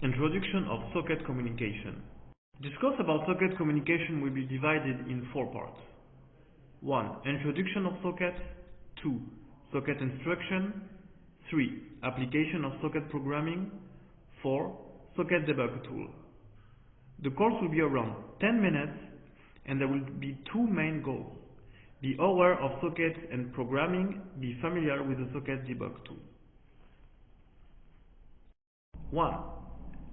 Introduction of socket communication. Discourse about socket communication will be divided in 4 parts. 1. Introduction of socket. 2. Socket instruction. 3. Application of socket programming. 4. Socket debug tool. The course will be around 10 minutes and there will be 2 main goals. Be aware of sockets and programming. Be familiar with the socket debug tool. 1.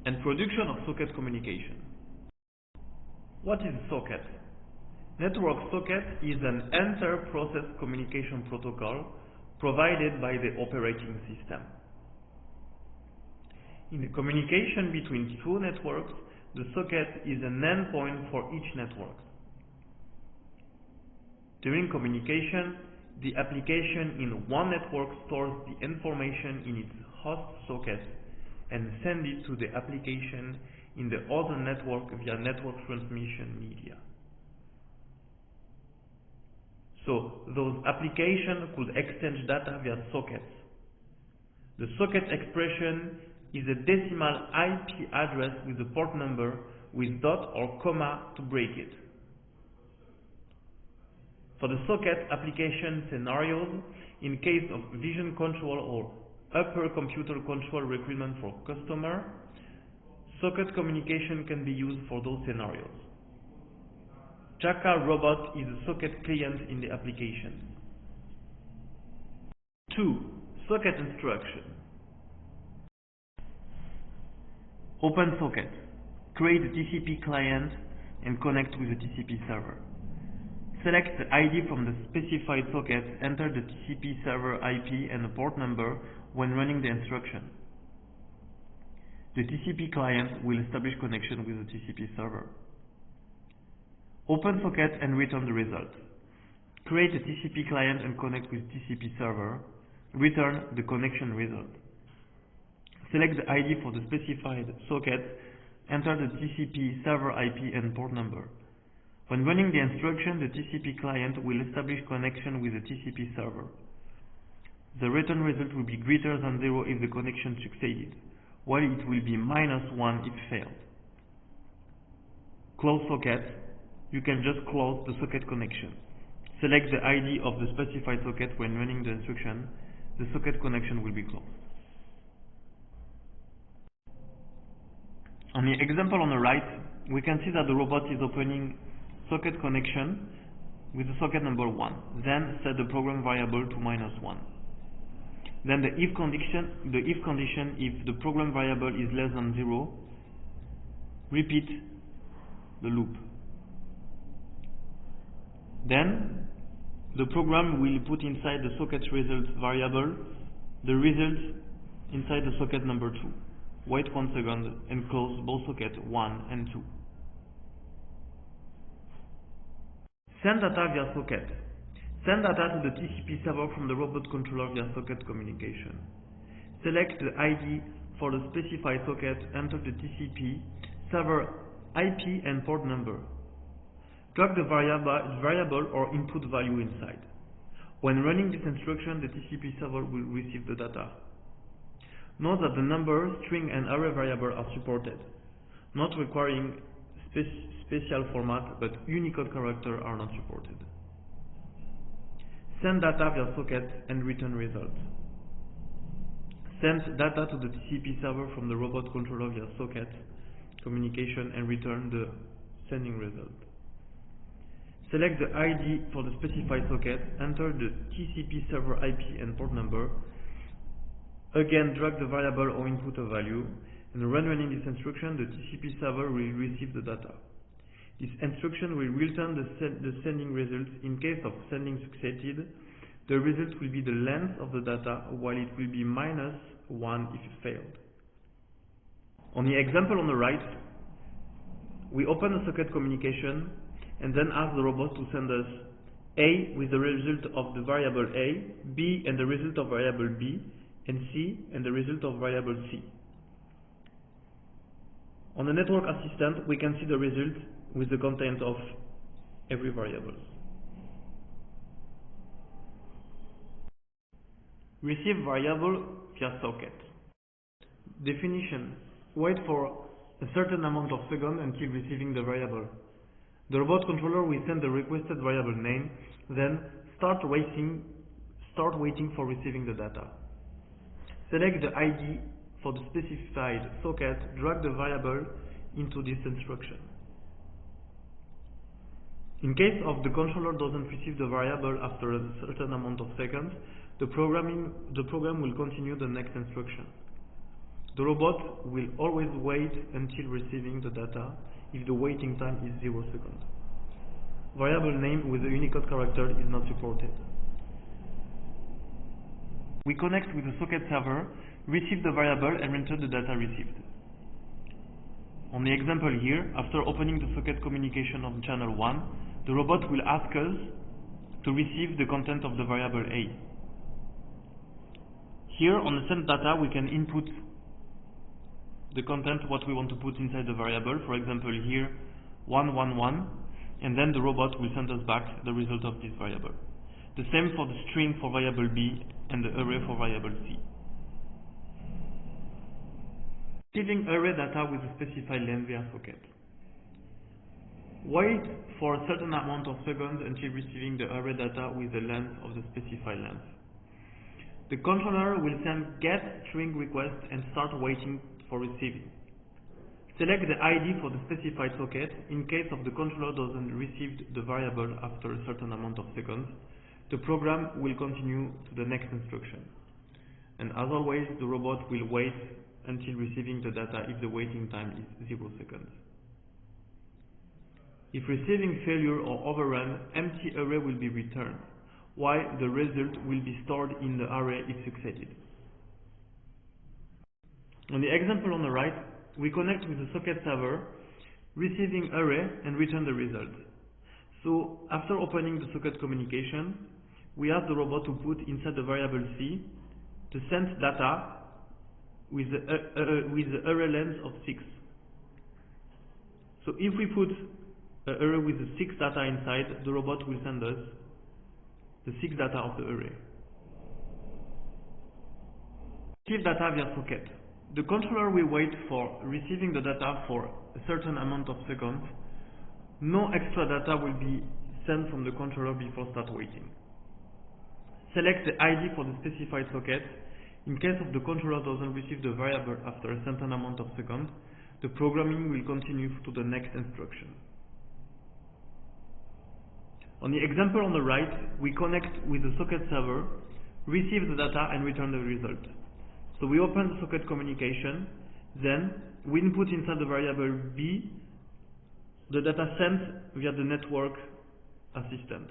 Introduction of socket communication. What is a socket? Network socket is an inter-process communication protocol provided by the operating system. In the communication between 2 networks, the socket is an endpoint for each network. During communication, the application in one network stores the information in its host socket and sends it to the application in the other network via network transmission media. So, those applications could exchange data via sockets. The socket expression is a decimal IP address with a port number with dot or comma to break it. For the socket application scenarios, in case of vision control or upper computer control requirement for customer, socket communication can be used for those scenarios. JAKA robot is a socket client in the application. 2. Socket instruction. Open socket. Create a TCP client and connect with the TCP server. Select the ID from the specified socket, enter the TCP server IP and the port number when running the instruction. The TCP client will establish connection with the TCP server. Open socket and return the result. Create a TCP client and connect with TCP server. Return the connection result. Select the ID for the specified socket, enter the TCP server IP and port number. When running the instruction, the TCP client will establish connection with the TCP server. The return result will be greater than 0 if the connection succeeded, while it will be -1 if failed. Close socket. You can just close the socket connection. Select the ID of the specified socket when running the instruction. The socket connection will be closed. On the example on the right, we can see that the robot is opening socket connection with the socket number 1. Then set the program variable to -1. Then the if condition, if the program variable is less than 0, repeat the loop. Then the program will put inside the socket result variable the result inside the socket number 2. Wait 1 second and close both sockets 1 and 2. Send data via socket. Send data to the TCP server from the robot controller via socket communication. Select the ID for the specified socket, enter the TCP server IP and port number. Drag the variable or input value inside. When running this instruction, the TCP server will receive the data. Note that the number, string and array variable are supported, not requiring special format, but Unicode characters are not supported. Send data via socket and return result. Send data to the TCP server from the robot controller via socket communication and return the sending result. Select the ID for the specified socket, enter the TCP server IP and port number. Again, drag the variable or input a value, and when running this instruction, the TCP server will receive the data. This instruction will return the sending result. In case of sending succeeded, the result will be the length of the data, while it will be -1 if it failed. On the example on the right, we open the socket communication and then ask the robot to send us A with the result of the variable A, B and the result of variable B, and C and the result of variable C. On the network assistant, we can see the result with the content of every variable. Receive variable via socket. Definition. wait for a certain amount of seconds until receiving the variable. The robot controller will send the requested variable name, then start waiting for receiving the data. Select the ID for the specified socket, drag the variable into this instruction. In case of the controller doesn't receive the variable after a certain amount of seconds, the program will continue the next instruction. The robot will always wait until receiving the data if the waiting time is 0 seconds. Variable name with a Unicode character is not supported. We connect with the socket server, receive the variable and enter the data received. On the example here, after opening the socket communication on channel 1, the robot will ask us to receive the content of the variable A. Here on the send data we can input the content what we want to put inside the variable, for example here 111, and then the robot will send us back the result of this variable. The same for the string for variable B and the array for variable C. Receiving array data with a specified length via socket. Wait for a certain amount of seconds until receiving the array data with the length of the specified length. The controller will send get string request and start waiting for receiving. Select the ID for the specified socket. In case of the controller doesn't receive the variable after a certain amount of seconds, the program will continue to the next instruction. And as always, the robot will wait until receiving the data if the waiting time is 0 seconds. If receiving failure or overrun, empty array will be returned, while the result will be stored in the array if succeeded. On the example on the right, we connect with the socket server, receiving array and return the result. So after opening the socket communication, we ask the robot to put inside the variable C the sent data with the array length of 6. So if we put an array with the 6 data inside, the robot will send us the 6 data of the array. Receive data via socket. The controller will wait for receiving the data for a certain amount of seconds. No extra data will be sent from the controller before start waiting. Select the ID for the specified socket. In case of the controller doesn't receive the variable after a certain amount of seconds, the programming will continue to the next instruction. On the example on the right, we connect with the socket server, receive the data and return the result. So we open the socket communication, then we input inside the variable B the data sent via the network assistant.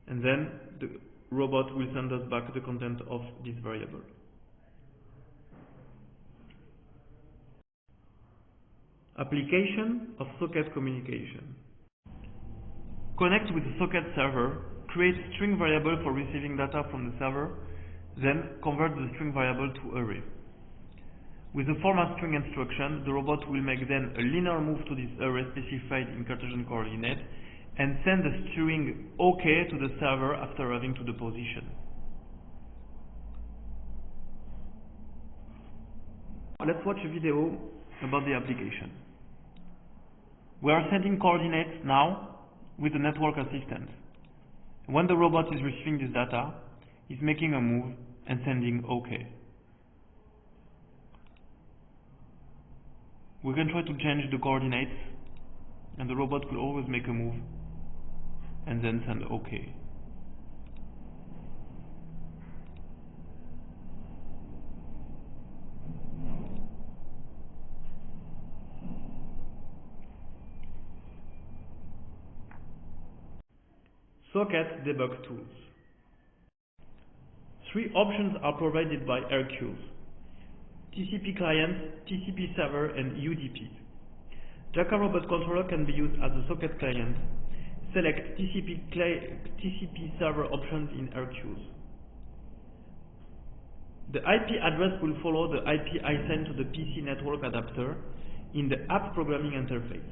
And then the robot will send us back the content of this variable. Application of socket communication. Connect with the socket server, create string variable for receiving data from the server, then convert the string variable to array. With the format string instruction, the robot will make then a linear move to this array specified in Cartesian coordinate and send the string OK to the server after arriving to the position. Let's watch a video about the application. We are sending coordinates now with the network assistant. When the robot is receiving this data, it's making a move and sending OK. We can try to change the coordinates, and the robot will always make a move and then send OK. Socket debug tools. 3 options are provided by RQs: TCP client, TCP server, and UDP. JAKA robot controller can be used as a socket client. Select TCP server options in RQs. The IP address will follow the IP assigned to the PC network adapter in the app programming interface.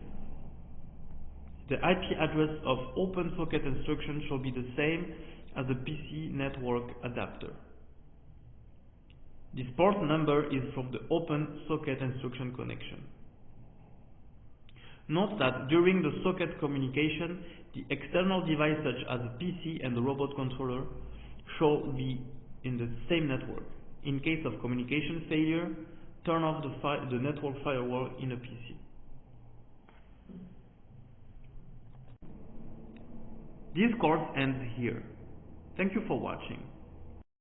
The IP address of open socket instruction shall be the same as the PC network adapter. This port number is from the open socket instruction connection. Note that during the socket communication, the external device such as a PC and the robot controller shall be in the same network. In case of communication failure, turn off the network firewall in a PC. This course ends here. Thank you for watching.